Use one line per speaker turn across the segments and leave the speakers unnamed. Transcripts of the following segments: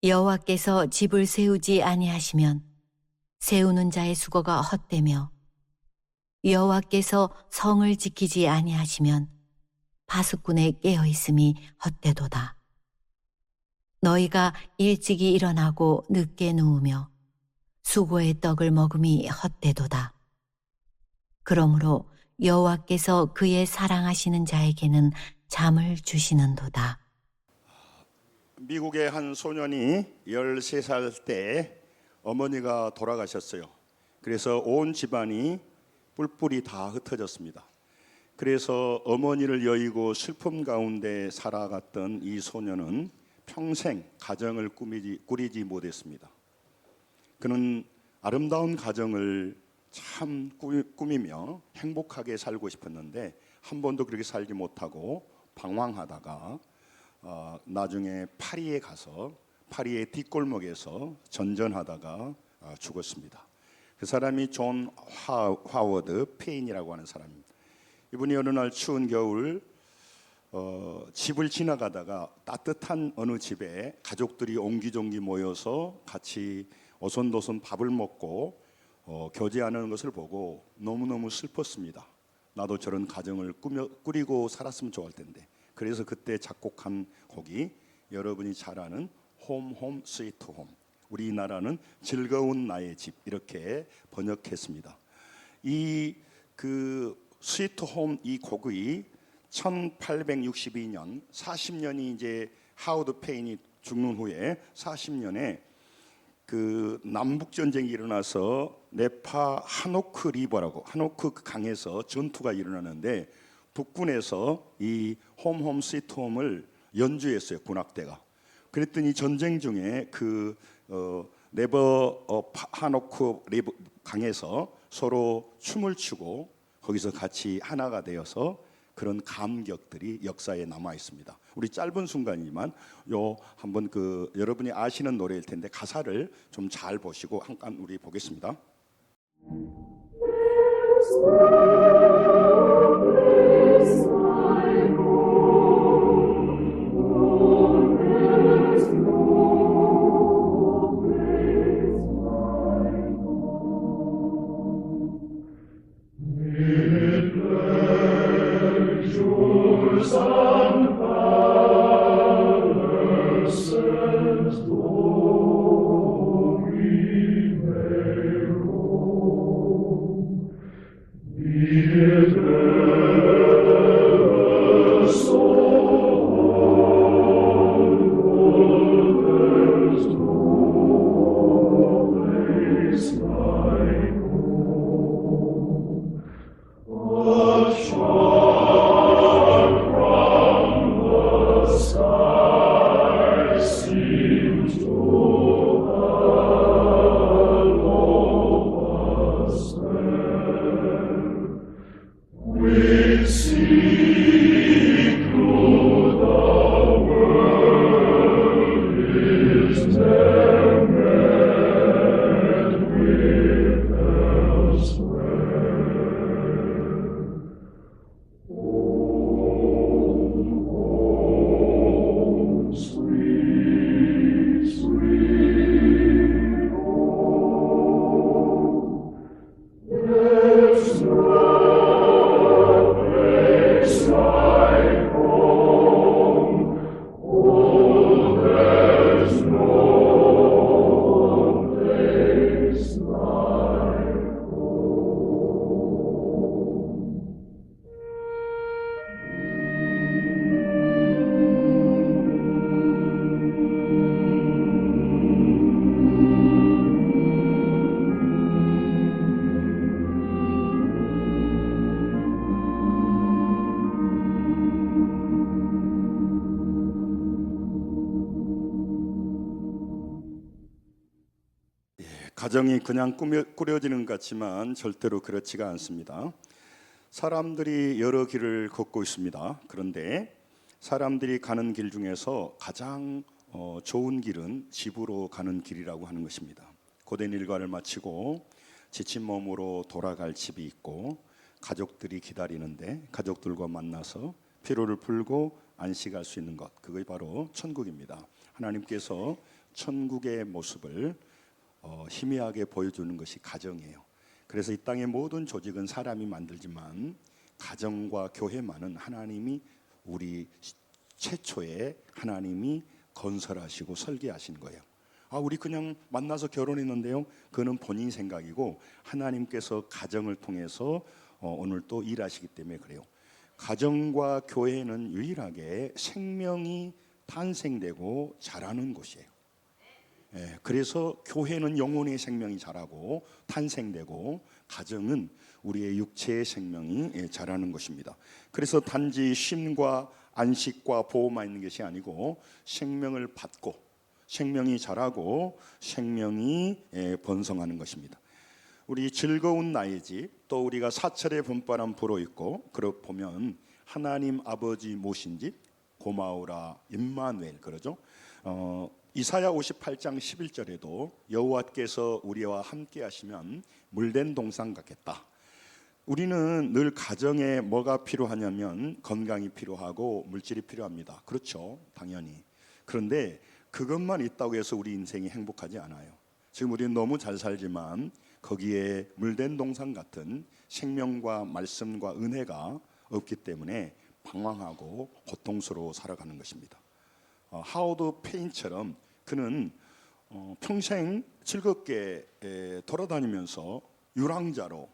여호와께서 집을 세우지 아니하시면 세우는 자의 수고가 헛되며 여호와께서 성을 지키지 아니하시면 파수꾼의 깨어있음이 헛되도다. 너희가 일찍이 일어나고 늦게 누우며 수고의 떡을 먹음이 헛되도다. 그러므로 여호와께서 그의 사랑하시는 자에게는 잠을 주시는도다.
미국의 한 소년이 13살 때 어머니가 돌아가셨어요. 그래서 온 집안이 뿔뿔이 다 흩어졌습니다. 그래서 어머니를 여의고 슬픔 가운데 살아갔던 이 소년은 평생 가정을 꾸리지 못했습니다. 그는 아름다운 가정을 참 꾸미며 행복하게 살고 싶었는데 한 번도 그렇게 살지 못하고 방황하다가 나중에 파리에 가서 파리의 뒷골목에서 전전하다가 죽었습니다. 그 사람이 존 하워드 페인이라고 하는 사람입니다. 이분이 어느 날 추운 겨울 집을 지나가다가 따뜻한 어느 집에 가족들이 옹기종기 모여서 같이 오손도손 밥을 먹고 교제하는 것을 보고 너무너무 슬펐습니다. 나도 저런 가정을 꾸리고 살았으면 좋을 텐데. 그래서 그때 작곡한 곡이 여러분이 잘 아는 홈 스위트 홈, 우리나라는 즐거운 나의 집, 이렇게 번역했습니다. 이 스위트 홈 이 곡이 1862년 40년이 이제 하워드 페인이 죽는 후에 40년에 그 남북 전쟁이 일어나서 네파 하노크 리버라고 하노크 강에서 전투가 일어나는데 북군에서 이 홈 스위트 홈을 연주했어요, 군악대가. 그랬더니 전쟁 중에 네버 하노크 리버 강에서 서로 춤을 추고 거기서 같이 하나가 되어서 그런 감격들이 역사에 남아 있습니다. 우리 짧은 순간이지만 한번 여러분이 아시는 노래일 텐데 가사를 좀 잘 보시고 잠깐 우리 보겠습니다. 가정이 그냥 꾸려지는 것 같지만 절대로 그렇지가 않습니다. 사람들이 여러 길을 걷고 있습니다. 그런데 사람들이 가는 길 중에서 가장 좋은 길은 집으로 가는 길이라고 하는 것입니다. 고된 일과를 마치고 지친 몸으로 돌아갈 집이 있고 가족들이 기다리는데 가족들과 만나서 피로를 풀고 안식할 수 있는 것, 그것이 바로 천국입니다. 하나님께서 천국의 모습을 희미하게 보여주는 것이 가정이에요. 그래서 이 땅의 모든 조직은 사람이 만들지만 가정과 교회만은 하나님이 우리 최초에 하나님이 건설하시고 설계하신 거예요. 우리 그냥 만나서 결혼했는데요. 그거는 본인 생각이고 하나님께서 가정을 통해서 오늘 또 일하시기 때문에 그래요. 가정과 교회는 유일하게 생명이 탄생되고 자라는 곳이에요. 그래서 교회는 영혼의 생명이 자라고 탄생되고 가정은 우리의 육체의 생명이 자라는 것입니다. 그래서 단지 쉼과 안식과 보호만 있는 것이 아니고 생명을 받고 생명이 자라고 생명이 번성하는 것입니다. 우리 즐거운 나의 집, 또 우리가 사철의 봄바람 불어 있고 그렇게 보면 하나님 아버지 모신 집, 고마우라 임마누엘 그러죠. 이사야 58장 11절에도 여호와께서 우리와 함께 하시면 물된 동산 같겠다. 우리는 늘 가정에 뭐가 필요하냐면 건강이 필요하고 물질이 필요합니다. 그렇죠, 당연히. 그런데 그것만 있다고 해서 우리 인생이 행복하지 않아요. 지금 우리는 너무 잘 살지만 거기에 물된 동산 같은 생명과 말씀과 은혜가 없기 때문에 방황하고 고통스러워 살아가는 것입니다. 하워드 페인처럼 그는 평생 즐겁게 돌아다니면서 유랑자로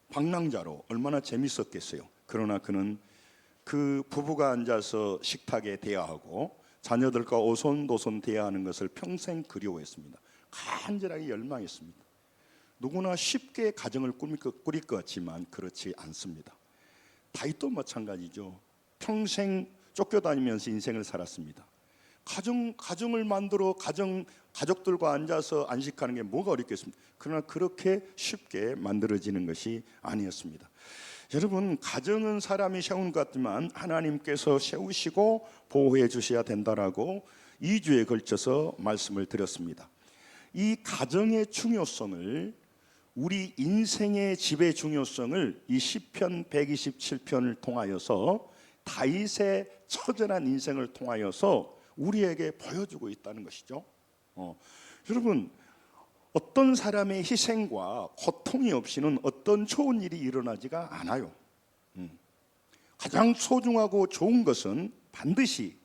방랑자로 얼마나 재밌었겠어요. 그러나 그는 그 부부가 앉아서 식탁에 대화하고 자녀들과 오손도손 대화하는 것을 평생 그리워했습니다. 간절하게 열망했습니다. 누구나 쉽게 가정을 꾸릴 것 같지만 그렇지 않습니다. 다윗도 마찬가지죠. 평생 쫓겨다니면서 인생을 살았습니다. 가정을 만들어 가족들과 앉아서 안식하는 게 뭐가 어렵겠습니까? 그러나 그렇게 쉽게 만들어지는 것이 아니었습니다. 여러분, 가정은 사람이 세운 것 같지만 하나님께서 세우시고 보호해 주셔야 된다라고 2주에 걸쳐서 말씀을 드렸습니다. 이 가정의 중요성을, 우리 인생의 집의 중요성을 이 시편 127편을 통하여서 다윗의 처절한 인생을 통하여서 우리에게 보여주고 있다는 것이죠. 여러분, 어떤 사람의 희생과 고통이 없이는 어떤 좋은 일이 일어나지가 않아요. 가장 소중하고 좋은 것은 반드시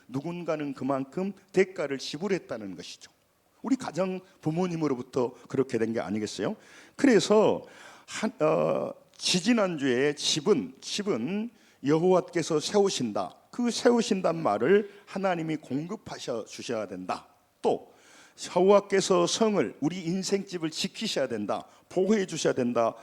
누군가는 그만큼 대가를 지불했다는 것이죠. 우리 가정 부모님으로부터 그렇게 된 게 아니겠어요? 그래서 지지난주에 집은 여호와께서 세우신다. 그 세우신단 말을 하나님이 공급하셔 주셔야 된다. 또 여호와께서 성을, 우리 인생집을 지키셔야 된다. 보호해 주셔야 된다.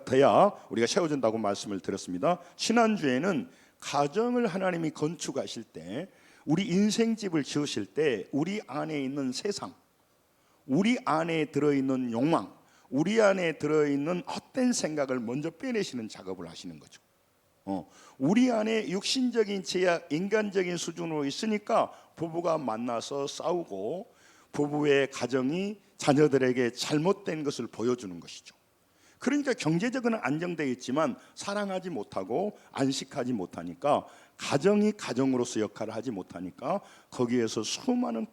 돼야 우리가 세워진다고 말씀을 드렸습니다. 지난주에는 가정을 하나님이 건축하실 때, 우리 인생집을 지으실 때 우리 안에 있는 세상, 우리 안에 들어있는 욕망, 우리 안에 들어있는 헛된 생각을 먼저 빼내시는 작업을 하시는 거죠. 우리 안에 육신적인 제약, 인간적인 수준으로 있으니까 부부가 만나서 싸우고 부부의 가정이 자녀들에게 잘못된 것을 보여주는 것이죠. 그러니까 경제적으로는 안정되어 있지만 사랑하지 못하고 안식하지 못하니까, 가정이 가정으로서 역할을 하지 못하니까 거기에서 수많은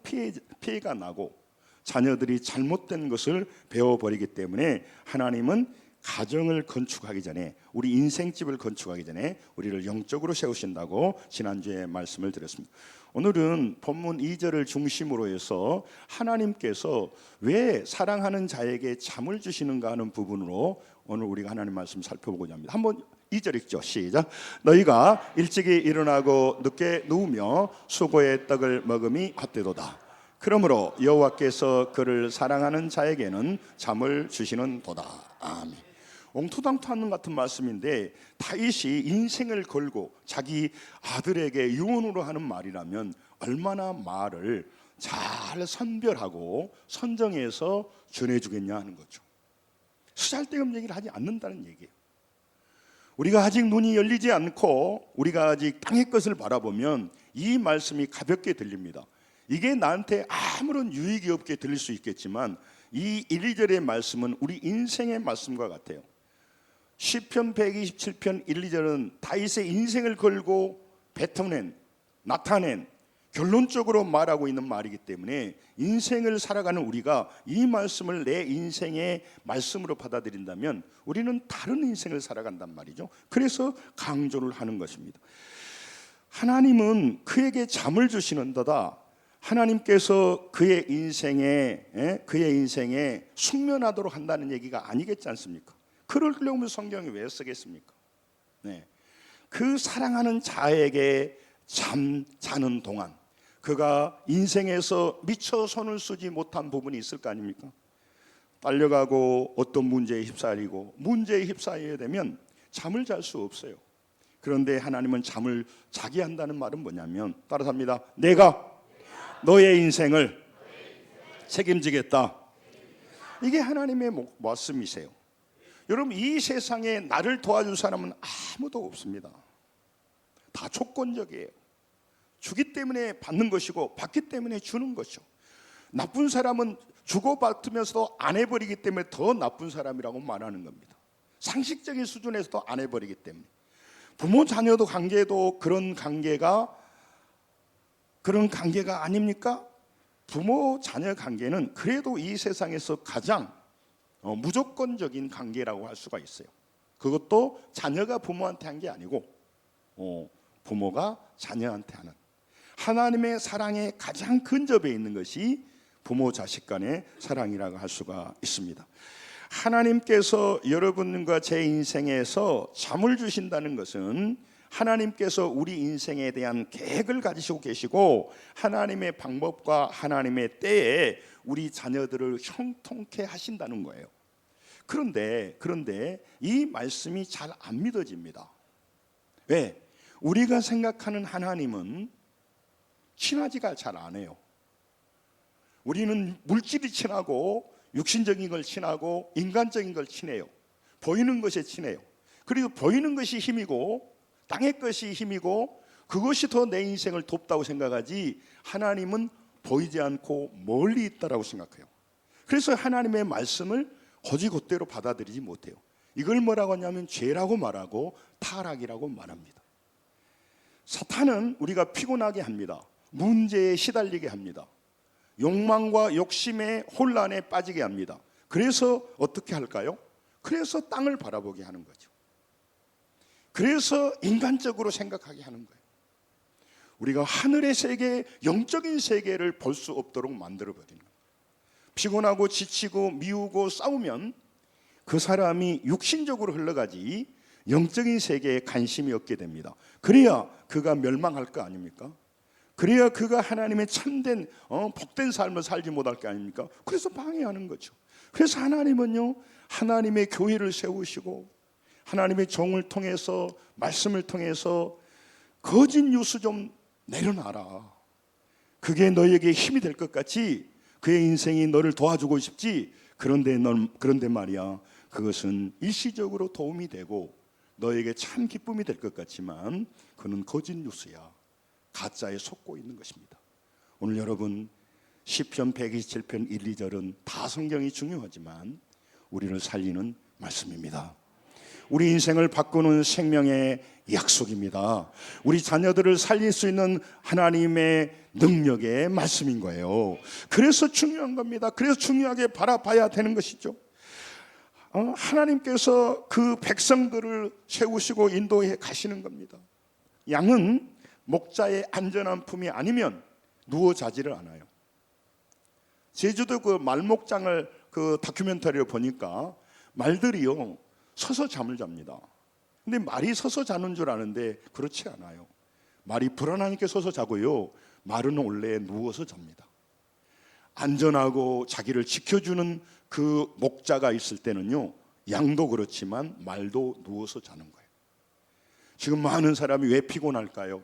피해가 나고 자녀들이 잘못된 것을 배워버리기 때문에 하나님은 가정을 건축하기 전에, 우리 인생집을 건축하기 전에 우리를 영적으로 세우신다고 지난주에 말씀을 드렸습니다. 오늘은 본문 2절을 중심으로 해서 하나님께서 왜 사랑하는 자에게 잠을 주시는가 하는 부분으로 오늘 우리가 하나님 말씀 살펴보고자 합니다. 한번 2절 읽죠. 시작. 너희가 일찍이 일어나고 늦게 누우며 수고의 떡을 먹음이 헛되도다. 그러므로 여호와께서 그를 사랑하는 자에게는 잠을 주시는 도다. 아멘. 옹투당투하는 같은 말씀인데, 다윗이 인생을 걸고 자기 아들에게 유언으로 하는 말이라면 얼마나 말을 잘 선별하고 선정해서 전해주겠냐 하는 거죠. 쓰잘데없는 얘기를 하지 않는다는 얘기예요. 우리가 아직 눈이 열리지 않고 우리가 아직 땅의 것을 바라보면 이 말씀이 가볍게 들립니다. 이게 나한테 아무런 유익이 없게 들릴 수 있겠지만 이 1, 2절의 말씀은 우리 인생의 말씀과 같아요. 시편 127편 1, 2절은 다윗의 인생을 걸고 뱉어낸, 나타낸 결론적으로 말하고 있는 말이기 때문에 인생을 살아가는 우리가 이 말씀을 내 인생의 말씀으로 받아들인다면 우리는 다른 인생을 살아간단 말이죠. 그래서 강조를 하는 것입니다. 하나님은 그에게 잠을 주시는도다. 하나님께서 그의 인생에 숙면하도록 한다는 얘기가 아니겠지 않습니까? 그러려면 성경이 왜 쓰겠습니까? 네. 그 사랑하는 자에게 자는 동안 그가 인생에서 미처 손을 쓰지 못한 부분이 있을 거 아닙니까? 딸려가고 어떤 문제에 휩싸이고 문제에 휩싸이게 되면 잠을 잘 수 없어요. 그런데 하나님은 잠을 자게 한다는 말은 뭐냐면 따라서 합니다. 내가 너의 인생을 책임지겠다. 이게 하나님의 말씀이세요. 여러분, 이 세상에 나를 도와줄 사람은 아무도 없습니다. 다 조건적이에요. 주기 때문에 받는 것이고 받기 때문에 주는 것이죠. 나쁜 사람은 주고받으면서도 안 해버리기 때문에 더 나쁜 사람이라고 말하는 겁니다. 상식적인 수준에서도 안 해버리기 때문에. 부모 자녀도 관계도 그런 관계가 아닙니까? 부모 자녀 관계는 그래도 이 세상에서 가장 무조건적인 관계라고 할 수가 있어요. 그것도 자녀가 부모한테 한 게 아니고 부모가 자녀한테 하는 하나님의 사랑에 가장 근접해 있는 것이 부모 자식 간의 사랑이라고 할 수가 있습니다. 하나님께서 여러분과 제 인생에서 잠을 주신다는 것은 하나님께서 우리 인생에 대한 계획을 가지시고 계시고 하나님의 방법과 하나님의 때에 우리 자녀들을 형통케 하신다는 거예요. 그런데 이 말씀이 잘 안 믿어집니다. 왜? 우리가 생각하는 하나님은 친하지가 잘 안 해요. 우리는 물질이 친하고 육신적인 걸 친하고 인간적인 걸 친해요. 보이는 것에 친해요. 그리고 보이는 것이 힘이고 땅의 것이 힘이고 그것이 더 내 인생을 돕다고 생각하지 하나님은 보이지 않고 멀리 있다라고 생각해요. 그래서 하나님의 말씀을 거지것대로 받아들이지 못해요. 이걸 뭐라고 하냐면 죄라고 말하고 타락이라고 말합니다. 사탄은 우리가 피곤하게 합니다. 문제에 시달리게 합니다. 욕망과 욕심의 혼란에 빠지게 합니다. 그래서 어떻게 할까요? 그래서 땅을 바라보게 하는 거죠. 그래서 인간적으로 생각하게 하는 거예요. 우리가 하늘의 세계, 영적인 세계를 볼 수 없도록 만들어버리는 거예요. 피곤하고 지치고 미우고 싸우면 그 사람이 육신적으로 흘러가지 영적인 세계에 관심이 없게 됩니다. 그래야 그가 멸망할 거 아닙니까? 그래야 그가 하나님의 참된 복된 삶을 살지 못할 거 아닙니까? 그래서 방해하는 거죠. 그래서 하나님은요, 하나님의 교회를 세우시고 하나님의 종을 통해서 말씀을 통해서 거짓 뉴스 좀 내려놔라. 그게 너에게 힘이 될 것 같이 그의 인생이 너를 도와주고 싶지. 그런데 말이야, 그것은 일시적으로 도움이 되고 너에게 참 기쁨이 될 것 같지만 그는 거짓 뉴스야. 가짜에 속고 있는 것입니다. 오늘 여러분 시편 127편 1, 2절은 다 성경이 중요하지만 우리를 살리는 말씀입니다. 우리 인생을 바꾸는 생명의 약속입니다. 우리 자녀들을 살릴 수 있는 하나님의 능력의 말씀인 거예요. 그래서 중요한 겁니다. 그래서 중요하게 바라봐야 되는 것이죠. 하나님께서 그 백성들을 세우시고 인도해 가시는 겁니다. 양은 목자의 안전한 품이 아니면 누워 자지를 않아요. 제주도 그 말목장을 그 다큐멘터리를 보니까 말들이요 서서 잠을 잡니다. 근데 말이 서서 자는 줄 아는데 그렇지 않아요. 말이 불안하니까 서서 자고요. 말은 원래 누워서 잡니다. 안전하고 자기를 지켜주는 그 목자가 있을 때는요, 양도 그렇지만 말도 누워서 자는 거예요. 지금 많은 사람이 왜 피곤할까요?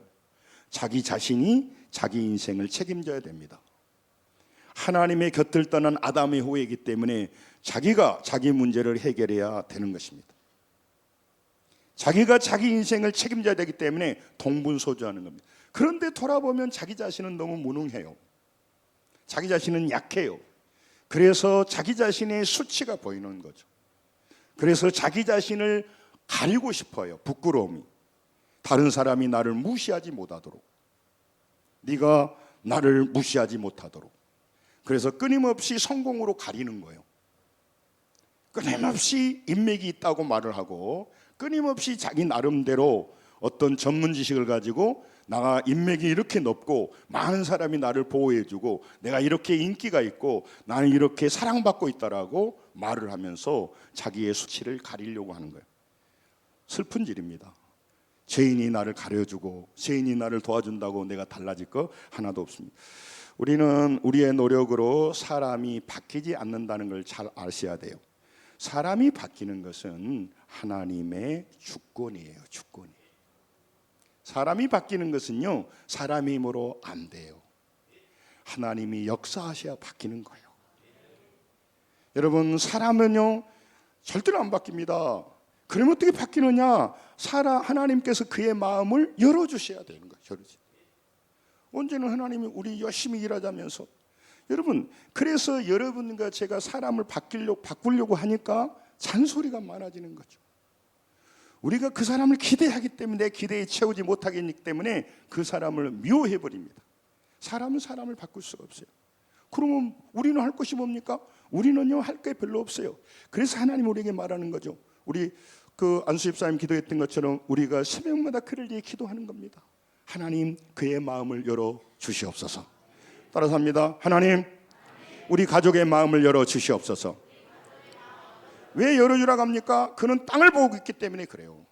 자기 자신이 자기 인생을 책임져야 됩니다. 하나님의 곁을 떠난 아담의 후예이기 때문에 자기가 자기 문제를 해결해야 되는 것입니다. 자기가 자기 인생을 책임져야 되기 때문에 동분서주하는 겁니다. 그런데 돌아보면 자기 자신은 너무 무능해요. 자기 자신은 약해요. 그래서 자기 자신의 수치가 보이는 거죠. 그래서 자기 자신을 가리고 싶어요. 부끄러움이. 다른 사람이 나를 무시하지 못하도록. 네가 나를 무시하지 못하도록. 그래서 끊임없이 성공으로 가리는 거예요. 끊임없이 인맥이 있다고 말을 하고 끊임없이 자기 나름대로 어떤 전문 지식을 가지고 나가 인맥이 이렇게 높고 많은 사람이 나를 보호해주고 내가 이렇게 인기가 있고 나는 이렇게 사랑받고 있다라고 말을 하면서 자기의 수치를 가리려고 하는 거예요. 슬픈 일입니다. 죄인이 나를 가려주고 죄인이 나를 도와준다고 내가 달라질 거 하나도 없습니다. 우리는 우리의 노력으로 사람이 바뀌지 않는다는 걸 잘 아셔야 돼요. 사람이 바뀌는 것은 하나님의 주권이에요. 주권이. 사람이 바뀌는 것은요, 사람의 힘으로 안 돼요. 하나님이 역사하셔야 바뀌는 거예요. 여러분, 사람은요 절대로 안 바뀝니다. 그러면 어떻게 바뀌느냐? 하나님께서 그의 마음을 열어주셔야 되는 거예요. 언제는 하나님이 우리 열심히 일하자면서, 여러분, 그래서 여러분과 제가 사람을 바꾸려고 하니까 잔소리가 많아지는 거죠. 우리가 그 사람을 기대하기 때문에 내 기대에 채우지 못하기 때문에 그 사람을 미워해 버립니다. 사람은 사람을 바꿀 수가 없어요. 그러면 우리는 할 것이 뭡니까? 우리는요 할 게 별로 없어요. 그래서 하나님 우리에게 말하는 거죠. 우리 그 안수 집사님 기도했던 것처럼 우리가 새벽마다 그를 위해 기도하는 겁니다. 하나님, 그의 마음을 열어 주시옵소서. 따라서 합니다. 하나님, 우리 가족의 마음을 열어 주시옵소서. 왜 열어주라고 합니까? 그는 땅을 보고 있기 때문에 그래요.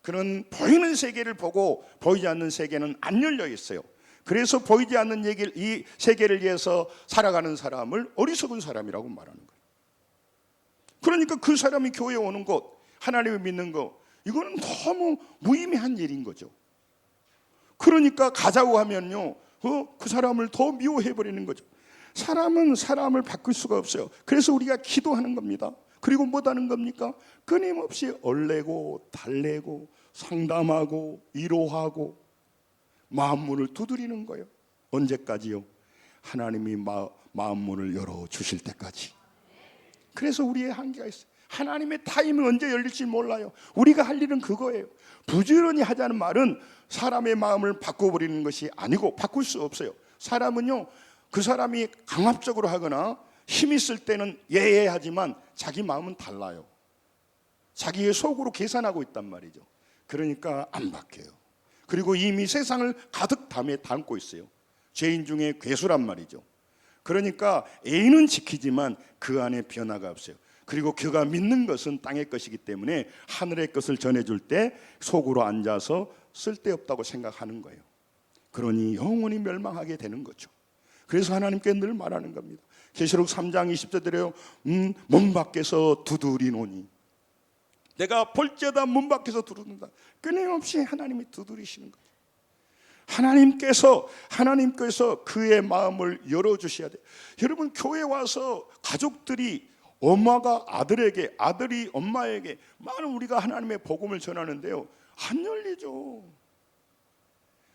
그는 보이는 세계를 보고 보이지 않는 세계는 안 열려 있어요. 그래서 보이지 않는 이 세계를 위해서 살아가는 사람을 어리석은 사람이라고 말하는 거예요. 그러니까 그 사람이 교회에 오는 것, 하나님을 믿는 것, 이거는 너무 무의미한 일인 거죠. 그러니까 가자고 하면요, 그 사람을 더 미워해버리는 거죠. 사람은 사람을 바꿀 수가 없어요. 그래서 우리가 기도하는 겁니다. 그리고 뭐하는 겁니까? 끊임없이 얼레고 달래고 상담하고 위로하고 마음문을 두드리는 거예요. 언제까지요? 하나님이 마음문을 열어주실 때까지. 그래서 우리의 한계가 있어요. 하나님의 타임은 언제 열릴지 몰라요. 우리가 할 일은 그거예요. 부지런히 하자는 말은 사람의 마음을 바꿔버리는 것이 아니고 바꿀 수 없어요. 사람은요, 그 사람이 강압적으로 하거나 힘 있을 때는 예예하지만 자기 마음은 달라요. 자기의 속으로 계산하고 있단 말이죠. 그러니까 안 바뀌어요. 그리고 이미 세상을 가득 담고 있어요. 죄인 중에 괴수란 말이죠. 그러니까 애인은 지키지만 그 안에 변화가 없어요. 그리고 그가 믿는 것은 땅의 것이기 때문에 하늘의 것을 전해줄 때 속으로 앉아서 쓸데없다고 생각하는 거예요. 그러니 영원히 멸망하게 되는 거죠. 그래서 하나님께 늘 말하는 겁니다. 계시록 3장 20절에요. 문 밖에서 두드리노니, 내가 볼지어다 문 밖에서 두드린다. 끊임없이 하나님이 두드리시는 거예요. 하나님께서 그의 마음을 열어주셔야 돼요. 여러분, 교회 와서 가족들이 엄마가 아들에게, 아들이 엄마에게 많은 우리가 하나님의 복음을 전하는데요, 안 열리죠.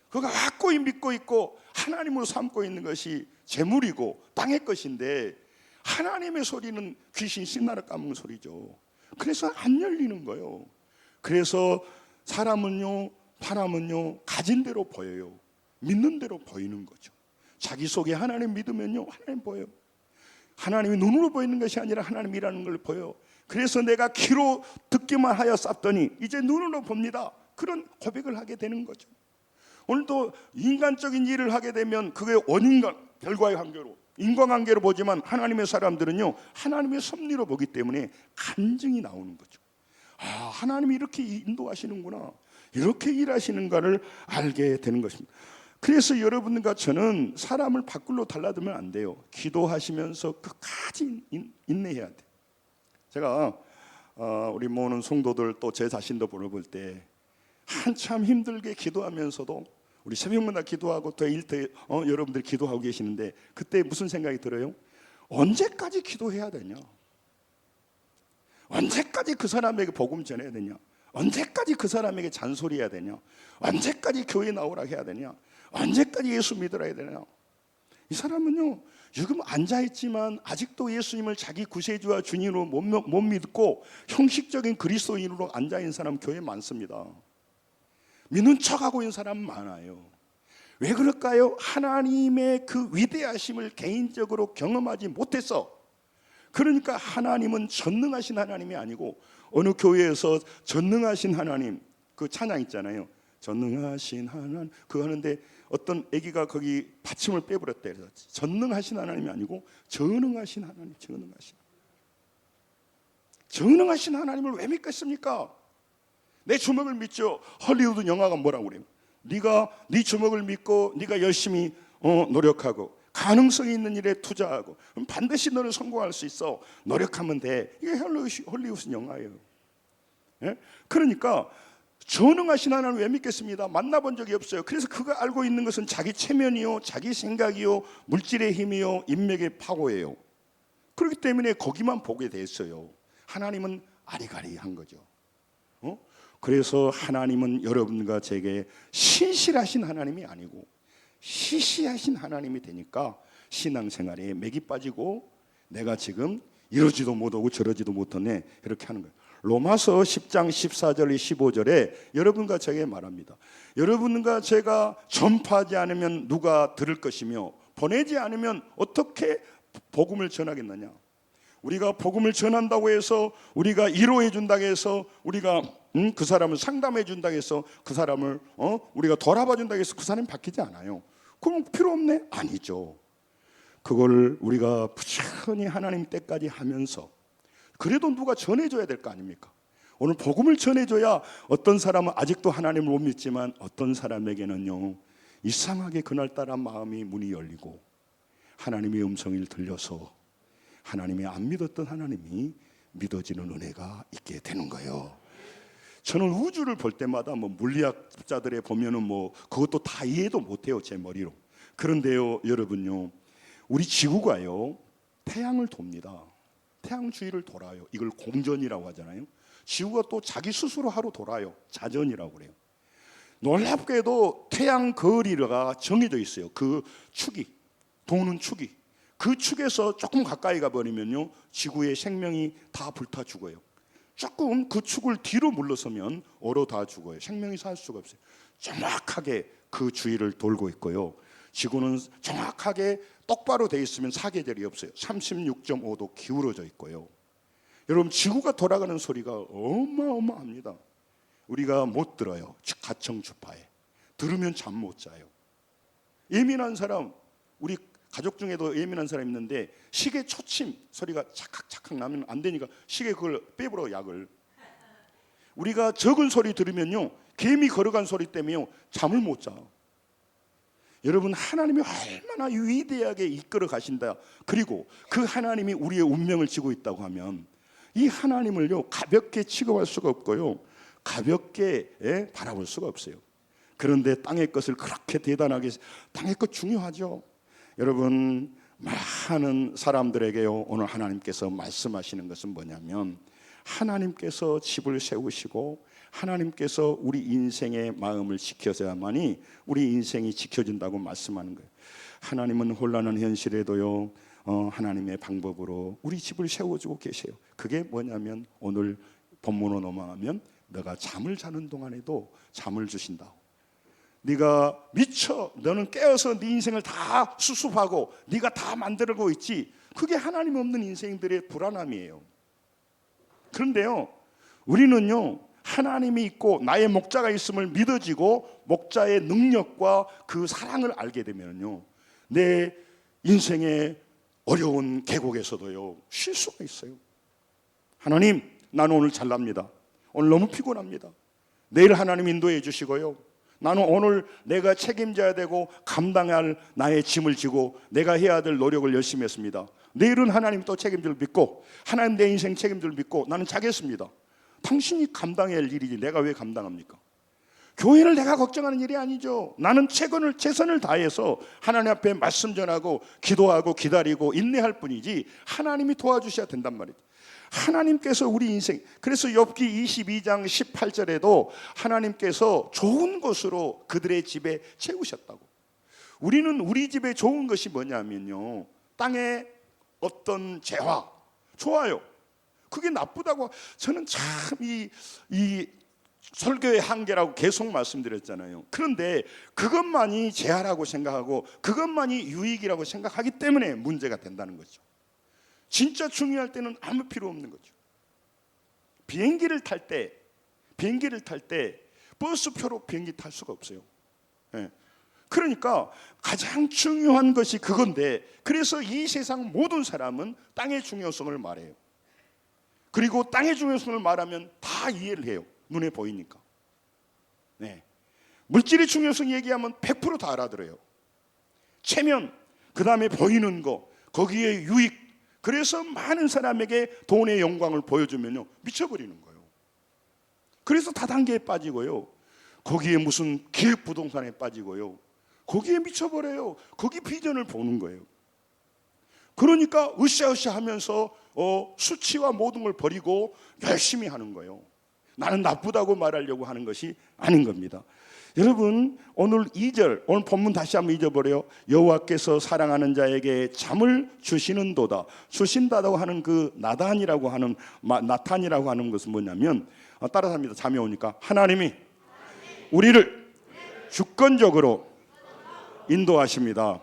그가 확고히 믿고 있고 하나님으로 삼고 있는 것이 재물이고 땅의 것인데 하나님의 소리는 귀신 신나를 까먹는 소리죠. 그래서 안 열리는 거예요. 그래서 사람은요, 가진 대로 보여요. 믿는 대로 보이는 거죠. 자기 속에 하나님 믿으면요, 하나님 보여요. 하나님이 눈으로 보이는 것이 아니라 하나님이라는 걸 보여요. 그래서 내가 귀로 듣기만 하여 쌌더니 이제 눈으로 봅니다. 그런 고백을 하게 되는 거죠. 오늘도 인간적인 일을 하게 되면 그게 원인과 결과의 관계로, 인과관계로 보지만 하나님의 사람들은요, 하나님의 섭리로 보기 때문에 간증이 나오는 거죠. 아, 하나님이 이렇게 인도하시는구나, 이렇게 일하시는가를 알게 되는 것입니다. 그래서 여러분과 저는 사람을 바꾸려 달라들면 안 돼요. 기도하시면서 끝까지 인내해야 돼요. 제가 우리 모으는 성도들 또 제 자신도 보내볼 때 한참 힘들게 기도하면서도 우리 새벽마다 기도하고 또 여러분들이 기도하고 계시는데 그때 무슨 생각이 들어요? 언제까지 기도해야 되냐? 언제까지 그 사람에게 복음 전해야 되냐? 언제까지 그 사람에게 잔소리해야 되냐? 언제까지 교회 나오라 해야 되냐? 언제까지 예수 믿으라 해야 되냐? 이 사람은요, 지금 앉아있지만 아직도 예수님을 자기 구세주와 주님으로 못 믿고 형식적인 그리스도인으로 앉아있는 사람 교회에 많습니다. 믿는 척하고 있는 사람 많아요. 왜 그럴까요? 하나님의 그 위대하심을 개인적으로 경험하지 못해서. 그러니까 하나님은 전능하신 하나님이 아니고, 어느 교회에서 전능하신 하나님 그 찬양 있잖아요. 전능하신 하나님 그거 하는데 어떤 아기가 거기 받침을 빼버렸대. 그래서 전능하신 하나님이 아니고 전능하신 하나님, 전능하신 하나님을 왜 믿겠습니까? 내 주먹을 믿죠. 헐리우드 영화가 뭐라고 그래요? 네가 네 주먹을 믿고 네가 열심히 노력하고 가능성이 있는 일에 투자하고 그럼 반드시 너는 성공할 수 있어. 노력하면 돼. 이게 헐리우드 영화예요. 예? 그러니까 전능하신 하나님을 왜 믿겠습니다? 만나본 적이 없어요. 그래서 그가 알고 있는 것은 자기 체면이요, 자기 생각이요, 물질의 힘이요, 인맥의 파고예요. 그렇기 때문에 거기만 보게 됐어요. 하나님은 아리가리한 거죠. 그래서 하나님은 여러분과 제게 신실하신 하나님이 아니고 시시하신 하나님이 되니까 신앙생활에 맥이 빠지고 내가 지금 이러지도 못하고 저러지도 못하네 이렇게 하는 거예요. 로마서 10장 14절 15절에 여러분과 제게 말합니다. 여러분과 제가 전파하지 않으면 누가 들을 것이며 보내지 않으면 어떻게 복음을 전하겠느냐. 우리가 복음을 전한다고 해서 우리가 위로해 준다고 해서 우리가 그 사람을 상담해 준다고 해서 그 사람을 우리가 돌아봐 준다고 해서 그 사람이 바뀌지 않아요. 그럼 필요 없네? 아니죠. 그걸 우리가 부지런히 하나님 때까지 하면서 그래도 누가 전해줘야 될 거 아닙니까? 오늘 복음을 전해줘야 어떤 사람은 아직도 하나님을 못 믿지만 어떤 사람에게는요 이상하게 그날따라 마음이 문이 열리고 하나님의 음성을 들려서 하나님이 안 믿었던 하나님이 믿어지는 은혜가 있게 되는 거예요. 저는 우주를 볼 때마다 뭐 물리학자들의 보면은 뭐 그것도 다 이해도 못해요 제 머리로. 그런데요 여러분요 우리 지구가요 태양을 돕니다. 태양 주위를 돌아요. 이걸 공전이라고 하잖아요. 지구가 또 자기 스스로 하루 돌아요. 자전이라고 그래요. 놀랍게도 태양 거리가 정해져 있어요. 그 축이 도는 축이 그 축에서 조금 가까이 가버리면요 지구의 생명이 다 불타 죽어요. 조금 그 축을 뒤로 물러서면 얼어 다 죽어요. 생명이 살 수가 없어요. 정확하게 그 주위를 돌고 있고요. 지구는 정확하게 똑바로 돼 있으면 사계절이 없어요. 36.5도 기울어져 있고요. 여러분 지구가 돌아가는 소리가 어마어마합니다. 우리가 못 들어요. 가청주파에 들으면 잠 못 자요. 예민한 사람 우리 가족 중에도 예민한 사람 있는데 시계 초침 소리가 착각착각 나면 안 되니까 시계 그걸 빼버려 약을. 우리가 적은 소리 들으면요 개미 걸어간 소리 때문에 잠을 못 자. 여러분 하나님이 얼마나 위대하게 이끌어 가신다. 그리고 그 하나님이 우리의 운명을 지고 있다고 하면 이 하나님을요 가볍게 취급할 수가 없고요 가볍게 바라볼 수가 없어요. 그런데 땅의 것을 그렇게 대단하게 땅의 것 중요하죠. 여러분 많은 사람들에게요 오늘 하나님께서 말씀하시는 것은 뭐냐면 하나님께서 집을 세우시고 하나님께서 우리 인생의 마음을 지켜야만이 우리 인생이 지켜진다고 말씀하는 거예요. 하나님은 혼란한 현실에도요 하나님의 방법으로 우리 집을 세워주고 계세요. 그게 뭐냐면 오늘 본문으로 넘어가면 너가 잠을 자는 동안에도 잠을 주신다고. 네가 미쳐 너는 깨어서 네 인생을 다 수습하고 네가 다 만들고 있지. 그게 하나님 없는 인생들의 불안함이에요. 그런데요 우리는요 하나님이 있고 나의 목자가 있음을 믿어지고 목자의 능력과 그 사랑을 알게 되면요 내 인생의 어려운 계곡에서도요 쉴 수가 있어요. 하나님 나는 오늘 잘납니다. 오늘 너무 피곤합니다. 내일 하나님 인도해 주시고요 나는 오늘 내가 책임져야 되고 감당할 나의 짐을 지고 내가 해야 될 노력을 열심히 했습니다. 내일은 하나님 또 책임질 믿고 하나님 내 인생 책임질 믿고 나는 자겠습니다. 당신이 감당해야 할 일이지 내가 왜 감당합니까? 교회를 내가 걱정하는 일이 아니죠. 나는 최선을 다해서 하나님 앞에 말씀 전하고 기도하고 기다리고 인내할 뿐이지 하나님이 도와주셔야 된단 말이죠. 하나님께서 우리 인생 그래서 욥기 22장 18절에도 하나님께서 좋은 것으로 그들의 집에 채우셨다고. 우리는 우리 집에 좋은 것이 뭐냐면요 땅에 어떤 재화 좋아요. 그게 나쁘다고 저는 참 이 설교의 한계라고 계속 말씀드렸잖아요. 그런데 그것만이 재화라고 생각하고 그것만이 유익이라고 생각하기 때문에 문제가 된다는 거죠. 진짜 중요할 때는 아무 필요 없는 거죠. 비행기를 탈 때 버스표로 비행기 탈 수가 없어요. 예. 그러니까 가장 중요한 것이 그건데, 그래서 이 세상 모든 사람은 땅의 중요성을 말해요. 그리고 땅의 중요성을 말하면 다 이해를 해요. 눈에 보이니까. 네. 물질의 중요성 얘기하면 100% 다 알아들어요. 체면, 그 다음에 보이는 거, 거기에 유익. 그래서 많은 사람에게 돈의 영광을 보여주면요, 미쳐버리는 거예요. 그래서 다단계에 빠지고요, 거기에 무슨 기획부동산에 빠지고요, 거기에 미쳐버려요. 거기 비전을 보는 거예요. 그러니까 으쌰으쌰 하면서 수치와 모든 걸 버리고 열심히 하는 거예요. 나는 나쁘다고 말하려고 하는 것이 아닌 겁니다. 여러분, 오늘 2절, 오늘 본문 다시 한번 잊어버려요. 여호와께서 사랑하는 자에게 잠을 주시는도다. 주신다고 하는 그 나탄이라고 하는 것은 뭐냐면, 따라서 합니다. 잠이 오니까 하나님이 우리를 주권적으로 인도하십니다.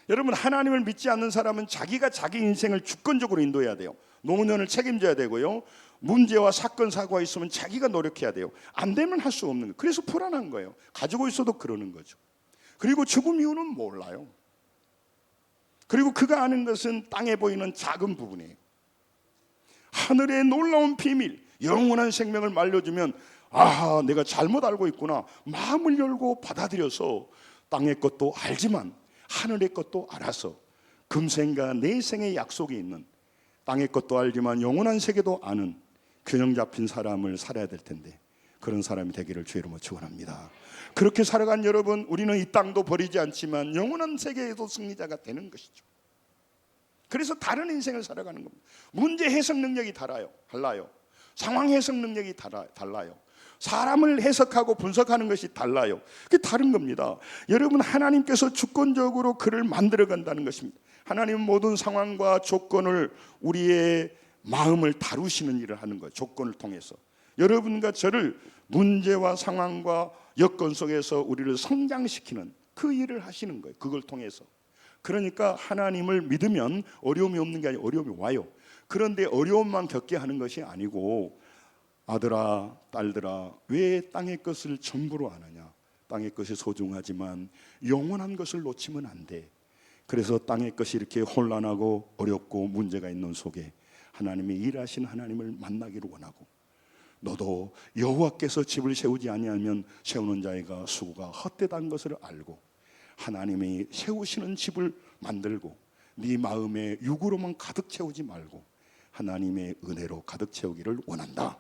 여러분, 하나님을 믿지 않는 사람은 자기가 자기 인생을 주권적으로 인도해야 돼요. 노년을 책임져야 되고요, 문제와 사건 사고가 있으면 자기가 노력해야 돼요. 안 되면 할 수 없는 거예요. 그래서 불안한 거예요. 가지고 있어도 그러는 거죠. 그리고 죽음 이유는 몰라요. 그리고 그가 아는 것은 땅에 보이는 작은 부분이에요. 하늘의 놀라운 비밀, 영원한 생명을 말려주면, 아하, 내가 잘못 알고 있구나, 마음을 열고 받아들여서 땅의 것도 알지만 하늘의 것도 알아서 금생과 내생의 약속이 있는, 땅의 것도 알지만 영원한 세계도 아는 균형 잡힌 사람을 살아야 될 텐데, 그런 사람이 되기를 주의 이름으로 축원합니다. 그렇게 살아간 여러분, 우리는 이 땅도 버리지 않지만 영원한 세계에도 승리자가 되는 것이죠. 그래서 다른 인생을 살아가는 겁니다. 문제 해석 능력이 달라요. 상황 해석 능력이 달라요. 사람을 해석하고 분석하는 것이 달라요. 그게 다른 겁니다. 여러분, 하나님께서 주권적으로 그를 만들어 간다는 것입니다. 하나님은 모든 상황과 조건을, 우리의 마음을 다루시는 일을 하는 거예요. 조건을 통해서 여러분과 저를 문제와 상황과 여건 속에서 우리를 성장시키는 그 일을 하시는 거예요. 그걸 통해서. 그러니까 하나님을 믿으면 어려움이 없는 게 아니라 어려움이 와요. 그런데 어려움만 겪게 하는 것이 아니고, 아들아 딸들아, 왜 땅의 것을 전부로 안 하냐. 땅의 것이 소중하지만 영원한 것을 놓치면 안 돼. 그래서 땅의 것이 이렇게 혼란하고 어렵고 문제가 있는 속에 하나님이 일하신 하나님을 만나기를 원하고, 너도 여호와께서 집을 세우지 아니하면 세우는 자가 수고가 헛되다는 것을 알고 하나님이 세우시는 집을 만들고 네 마음에 육으로만 가득 채우지 말고 하나님의 은혜로 가득 채우기를 원한다.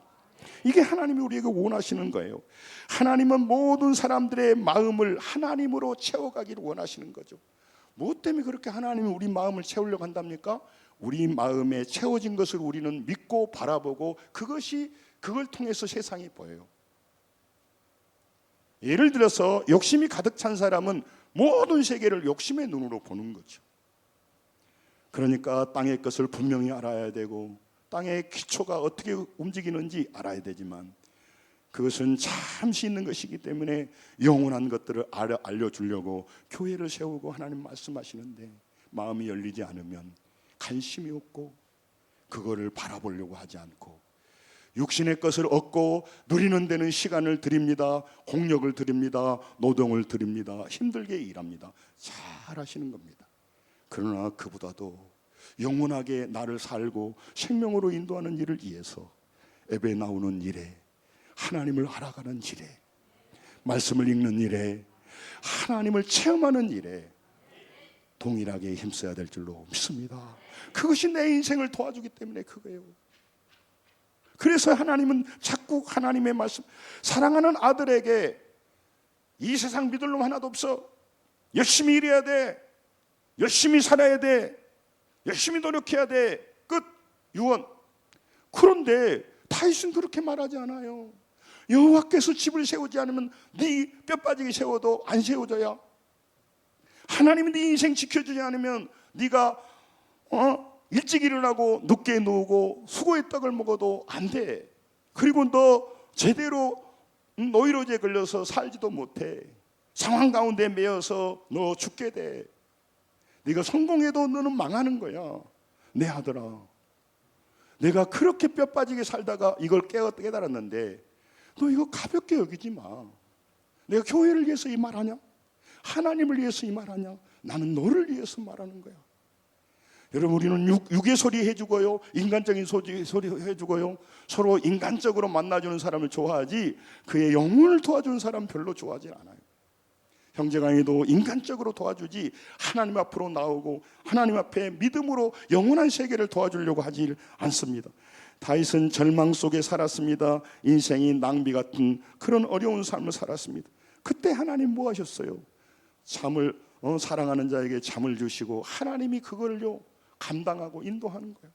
이게 하나님이 우리에게 원하시는 거예요. 하나님은 모든 사람들의 마음을 하나님으로 채워가기를 원하시는 거죠. 무엇 때문에 그렇게 하나님이 우리 마음을 채우려고 한답니까? 우리 마음에 채워진 것을 우리는 믿고 바라보고 그걸 통해서 세상이 보여요. 예를 들어서 욕심이 가득 찬 사람은 모든 세계를 욕심의 눈으로 보는 거죠. 그러니까 땅의 것을 분명히 알아야 되고 땅의 기초가 어떻게 움직이는지 알아야 되지만, 그것은 잠시 있는 것이기 때문에 영원한 것들을 알려주려고 교회를 세우고 하나님 말씀하시는데, 마음이 열리지 않으면 관심이 없고 그거를 바라보려고 하지 않고 육신의 것을 얻고 누리는 데는 시간을 드립니다. 공력을 드립니다. 노동을 드립니다. 힘들게 일합니다. 잘 하시는 겁니다. 그러나 그보다도 영원하게 나를 살고 생명으로 인도하는 일을 위해서 예배 나오는 일에, 하나님을 알아가는 일에, 말씀을 읽는 일에, 하나님을 체험하는 일에 동일하게 힘써야 될 줄로 믿습니다. 그것이 내 인생을 도와주기 때문에 그거예요. 그래서 하나님은 자꾸 하나님의 말씀, 사랑하는 아들에게 이 세상 믿을 놈 하나도 없어, 열심히 일해야 돼, 열심히 살아야 돼, 열심히 노력해야 돼, 끝, 유언. 그런데 다윗은 그렇게 말하지 않아요. 여호와께서 집을 세우지 않으면 네 뼈 빠지게 세워도 안 세워져야, 하나님이 네 인생 지켜주지 않으면 네가 일찍 일어나고 늦게 누우고 수고의 떡을 먹어도 안 돼. 그리고 너 제대로 노이로제에 걸려서 살지도 못해. 상황 가운데 매여서 너 죽게 돼. 네가 성공해도 너는 망하는 거야. 내 아들아, 내가 그렇게 뼈 빠지게 살다가 이걸 깨달았는데 너 이거 가볍게 여기지 마. 내가 교회를 위해서 이 말하냐? 하나님을 위해서 이 말하냐? 나는 너를 위해서 말하는 거야. 여러분, 우리는 육의 소리 해주고요, 인간적인 소리 해주고요, 서로 인간적으로 만나주는 사람을 좋아하지 그의 영혼을 도와주는 사람 별로 좋아하지 않아요. 형제간에도 인간적으로 도와주지 하나님 앞으로 나오고 하나님 앞에 믿음으로 영원한 세계를 도와주려고 하지 않습니다. 다윗은 절망 속에 살았습니다. 인생이 낭비 같은 그런 어려운 삶을 살았습니다. 그때 하나님 뭐 하셨어요? 잠을 사랑하는 자에게 잠을 주시고 하나님이 그걸요 감당하고 인도하는 거예요.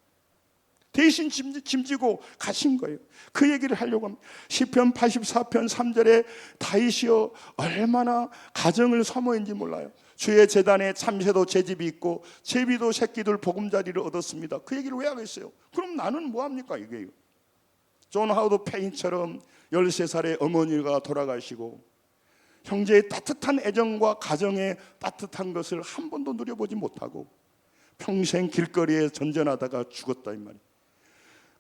대신 짐지고 가신 거예요. 그 얘기를 하려고 합니다. 시편 84편 3절에 다윗이여 얼마나 가정을 사모했는지 몰라요. 주의 제단에 참새도 제집이 있고 제비도 새끼들 보금자리를 얻었습니다. 그 얘기를 왜 하겠어요? 그럼 나는 뭐합니까? 이게요. 존 하워드 페인처럼 13살의 어머니가 돌아가시고 형제의 따뜻한 애정과 가정의 따뜻한 것을 한 번도 누려보지 못하고 평생 길거리에 전전하다가 죽었다 이 말이에요.